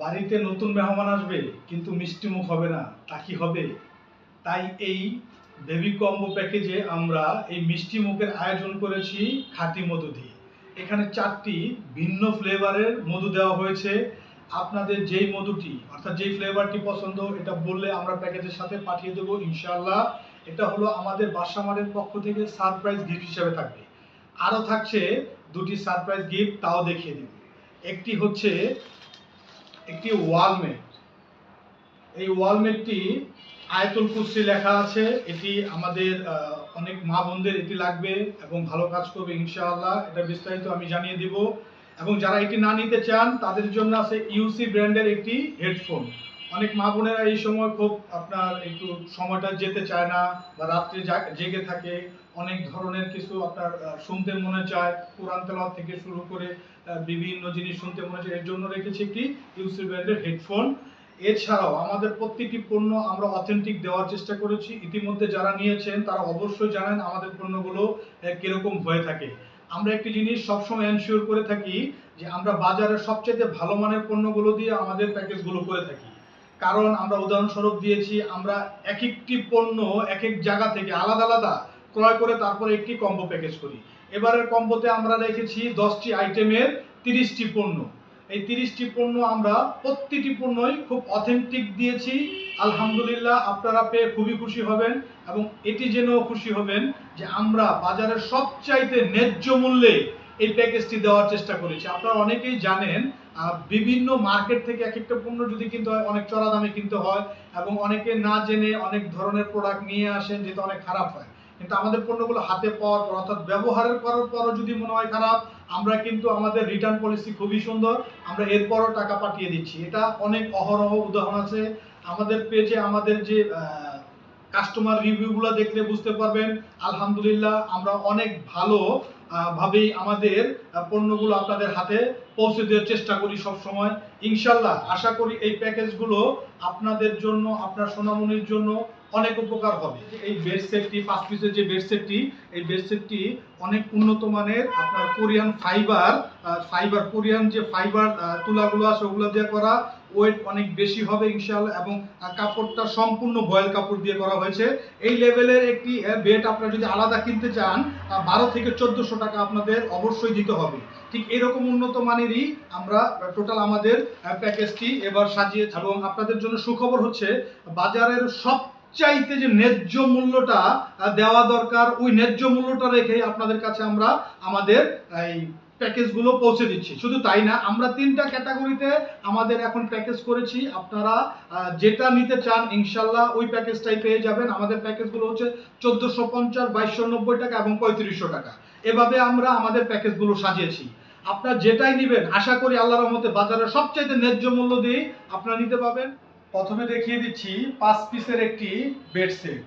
বাড়িতে নতুন মেহমান আসবে কিন্তু মিষ্টি মুখ হবে না, তা কি হবে? তাই এই বেবি কম্বো প্যাকেজে আমরা এই মিষ্টি মুখের আয়োজন করেছি খাঁটি মধু দিয়ে। এখানে 4টি ভিন্ন ফ্লেভারের মধু দেওয়া হয়েছে। আপনাদের যেই মধুটি অর্থাৎ যেই ফ্লেভারটি পছন্দ এটা বললে আমরা প্যাকেজের সাথে পাঠিয়ে দেবো ইনশাআল্লাহ। এটা হলো আমাদের বাসামারের পক্ষ থেকে সারপ্রাইজ গিফট হিসেবে থাকবে। আরও থাকছে 2টি সারপ্রাইজ গিফট, তাও দেখিয়ে দেব। একটি হচ্ছে একটি ওয়ালমেট। এই ওয়ালমেটটি আয়াতুল কুরসি লেখা আছে। এটি আমাদের অনেক মা বোনদের এটি লাগবে এবং ভালো কাজ করবে ইনশাআল্লাহ। এটা বিস্তারিত আমি জানিয়ে দিব। এবং যারা এটি না নিতে চান তাদের জন্য আছে ইউসি ব্র্যান্ডের একটি হেডফোন। অনেক মা বোনেরা এই সময় খুব আপনার একটু সময়টা যেতে চায় না বা রাত্রে জেগে থাকে, অনেক ধরনের কিছু আপনার শুনতে মনে চায়, কোরআন তেলাওয়াত থেকে শুরু করে বিভিন্ন জিনিস শুনতে মনে চায়। এর জন্য রেখেছি একটি ইউসি ব্র্যান্ডের হেডফোন। এছাড়াও আমাদের প্রত্যেকটি পণ্য আমরা অথেন্টিক দেওয়ার চেষ্টা করেছি। ইতিমধ্যে যারা নিয়েছেন তারা অবশ্যই জানেন আমাদের পণ্যগুলো কিরকম হয়ে থাকে। আমরা একটি জিনিস সবসময় এনশিওর করে থাকি যে আমরা বাজারের সবচেয়ে ভালো মানের পণ্যগুলো দিয়ে আমাদের প্যাকেজগুলো করে থাকি। কারণ আমরা উদাহরণস্বরূপ দিয়েছি, আমরা এক একটি পণ্য এক এক জায়গা থেকে আলাদা আলাদা ক্রয় করে তারপরে একটি কম্বো প্যাকেজ করি। এবারের কম্বোতে আমরা রেখেছি 10টি আইটেমের 30টি পণ্য। এই 30টি পণ্য আমরা প্রতিটি পণ্যই খুব অথেন্টিক দিয়েছি। আলহামদুলিল্লাহ, আপনারা পেয়ে খুবই খুশি হবেন এবং এটি জেনেও খুশি হবেন যে আমরা বাজারের সবচাইতে ন্যায্য মূল্যে এই প্যাকেজটি দেওয়ার চেষ্টা করেছি। আপনারা অনেকেই জানেন বিভিন্ন মার্কেট থেকে এক একটা পণ্য যদি কিনতে হয় অনেক চড়া দামে কিনতে হয় এবং অনেকে না জেনে অনেক ধরনের প্রোডাক্ট নিয়ে আসেন যেটা অনেক খারাপ হয়। কিন্তু আমাদের পণ্যগুলো হাতে পাওয়ার পর অর্থাৎ ব্যবহারের করার পরও যদি মনে হয় খারাপ, আমরা কিন্তু আমাদের রিটার্ন পলিসি খুবই সুন্দর, আমরা এরপরও টাকা পাঠিয়ে দিচ্ছি। এটা অনেক অহরহ উদাহরণ আছে আমাদের পেজে। আমাদের যে কাস্টমার রিভিউগুলো দেখলে বুঝতে পারবেন আলহামদুলিল্লাহ আমরা অনেক ভালো ভাবেই আমাদের পণ্যগুলো আপনাদের হাতে পৌঁছে দেওয়ার চেষ্টা করি সব সময়। ইনশাল্লাহ আশা করি এই প্যাকেজগুলো আপনাদের জন্য, আপনার সোনামণির জন্য অনেক উপকার হবে। এই বেড সেটটি 5 পিসের যে বেড সেটটি, এই বেড সেটটি অনেক উন্নত মানের আপনার কোরিয়ান ফাইবার কোরিয়ান যে ফাইবার তুলাগুলো আছে ওগুলো দিয়ে করা। ওয়েট অনেক বেশি হবে ইনশাআল্লাহ এবং কাপড়টা সম্পূর্ণ বয়েল কাপড় দিয়ে করা হয়েছে। এই লেভেলের একটি বেড আপনারা যদি আলাদা কিনতে চান 12 থেকে 1400 টাকা আপনাদের অবশ্যই দিতে হবে। ঠিক এরকম উন্নত মানেরই আমরা টোটাল আমাদের প্যাকেজটি এবার সাজিয়েছি। এবং আপনাদের জন্য সুখবর হচ্ছে বাজারের সব চাইতে যে ন্যায্য মূল্যটা দেওয়া দরকার ওই ন্যায্য মূল্যটা রেখে আপনাদের কাছে আমরা আমাদের এই প্যাকেজগুলো পৌঁছে দিচ্ছি। শুধু তাই না, আমরা 3টা ক্যাটাগরিতে আমাদের এখন প্যাকেজ করেছি। আপনারা যেটা নিতে চান ইনশাল্লাহ ওই প্যাকেজটাই পেয়ে যাবেন। আমাদের প্যাকেজগুলো হচ্ছে 1450, 2290 টাকা এবং 3500 টাকা। এভাবে আমরা আমাদের প্যাকেজগুলো সাজিয়েছি। আপনারা যেটাই নেবেন আশা করি আল্লাহর রহমতে বাজারের সবচাইতে ন্যায্য মূল্য দিয়ে আপনারা নিতে পাবেন। প্রথমে দেখিয়ে দিচ্ছি 5 পিসের একটি বেড সেট।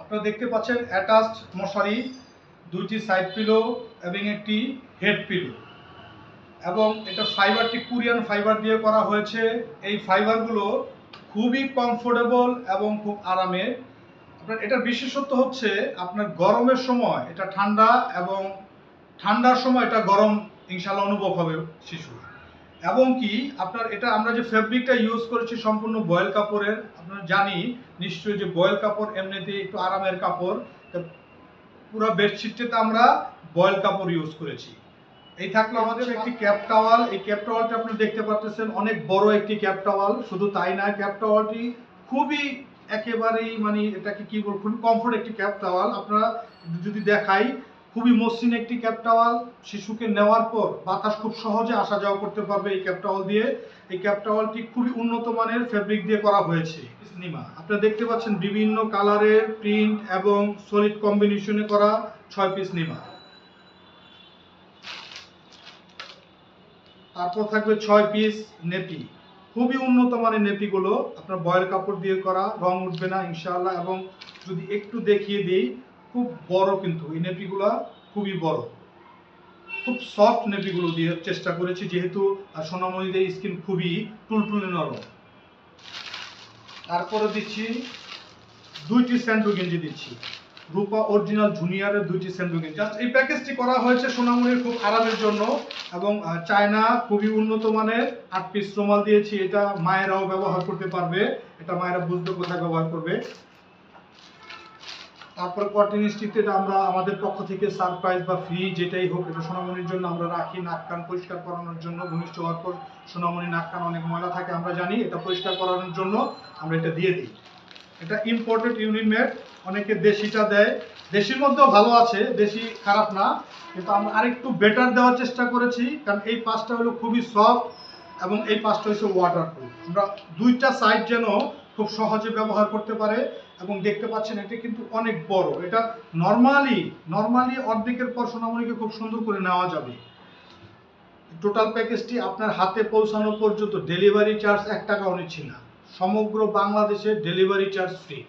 আপনারা দেখতে পাচ্ছেন অ্যাটাচড মশারি, 2টি সাইড পিলো এবং একটি হেড পিলো। এবং এটা ফাইবারটি কোরিয়ান ফাইবার দিয়ে করা হয়েছে। এই ফাইবারগুলো খুবই কমফোর্টেবল এবং খুব আরামের। আপনার এটার বিশেষত্ব হচ্ছে আপনার গরমের সময় এটা ঠান্ডা এবং ঠান্ডার সময় এটা গরম ইনশাল্লাহ অনুভব হবে শিশু। এবং কি আপনার এটা আমরা যে ফেব্রিকটা ইউজ করেছি সম্পূর্ণ বয়েল কাপড়ের। আপনারা জানি নিশ্চয়ই যে বয়েল কাপড় এমনিতেই একটু আরামের কাপড়। পুরো বেডশিটটাতে আমরা বয়েল কাপড় ইউজ করেছি। এই থাকলো আমাদের একটি ক্যাপ টাওয়াল। এই ক্যাপ টাওয়ালটা আপনি দেখতে পাচ্ছেন অনেক বড় একটি ক্যাপ টাওয়াল। শুধু তাই না, ক্যাপ টাওয়ালটি খুবই একেবারেই মানে এটাকে কি বলবো, খুবই কমফোর্ট একটি ক্যাপ টাওয়াল। আপনারা যদি দেখাই খুবই মসৃণ একটি ক্যাপ টাওয়াল। শিশুকে নেওয়ার পর বাতাস খুব সহজে আসা যাওয়া করতে পারবে এই ক্যাপ টাওয়াল দিয়ে। এই ক্যাপ টাওয়ালটি খুবই উন্নত মানের ফেব্রিক দিয়ে করা হয়েছে নিমা। আপনারা দেখতে পাচ্ছেন বিভিন্ন কালারের প্রিন্ট এবং সলিড কম্বিনেশনে করা 6 পিস নিমা। তারপর থাকবে 6 পিস নেপি। খুবই উন্নত মানের নেপিগুলো আপনার বয়েল কাপড় দিয়ে করা, রং উঠবে না ইনশাআল্লাহ। এবং যদি একটু দেখিয়ে দিই খুব বড়, কিন্তু এই নেপিগুলো খুবই বড়, খুব সফট নেপিগুলো দিয়ে চেষ্টা করেছি যেহেতু সোনামণিদের স্কিন খুবই টুলটুলে নরম। তারপরে দিচ্ছি 2টি স্যান্ডো গেঞ্জি দিচ্ছি। রূপা অরিজিনাল জুনিয়রের 2টি স্যান্ডউইচ। জাস্ট এই প্যাকেজটি করা হয়েছে সোনামণির খুব আরামের জন্য, এবং চায়না খুবই উন্নত মানের 8 পিস রুমাল দিয়েছি। এটা মায়েরাও ব্যবহার করতে পারবে, এটা মায়েরা বুঝবে কোথায় ব্যবহার করবে। তারপর কটন স্টিচ, এটা আমরা আমাদের পক্ষ থেকে সারপ্রাইজ বা ফ্রি যেটাই হোক, এটা সোনামণির জন্য আমরা রাখি, নাক কান পরিষ্কার করানোর জন্য। ঘনিষ্ঠ হওয়ার পর সোনামণি নাক কান অনেক ময়লা থাকে আমরা জানি, এটা পরিষ্কার করানোর জন্য আমরা এটা দিয়ে দিই। এটা ইম্পোর্টেড ইউনিট মেড, অনেকে দেশিটা দেয়, দেশির মধ্যেও ভালো আছে, দেশি খারাপ না, কিন্তু আমরা আরেকটু বেটার দেওয়ার চেষ্টা করেছি, কারণ এই পাঁচটা হলো খুবই সফট এবং এই পাঁচটা হচ্ছে ওয়াটারপ্রুফ। আমরা দুইটা সাইড যেন খুব সহজে ব্যবহার করতে পারে। এবং দেখতে পাচ্ছেন এটা কিন্তু অনেক বড়, এটা নর্মালি অর্ধেকের পর সোনামণিকে খুব সুন্দর করে নেওয়া যাবে। টোটাল প্যাকেজটি আপনার হাতে পৌঁছানো পর্যন্ত ডেলিভারি চার্জ 1 টাকাও নিচ্ছি না, সমগ্র বাংলাদেশে ডেলিভারি চার্জ ফ্রি।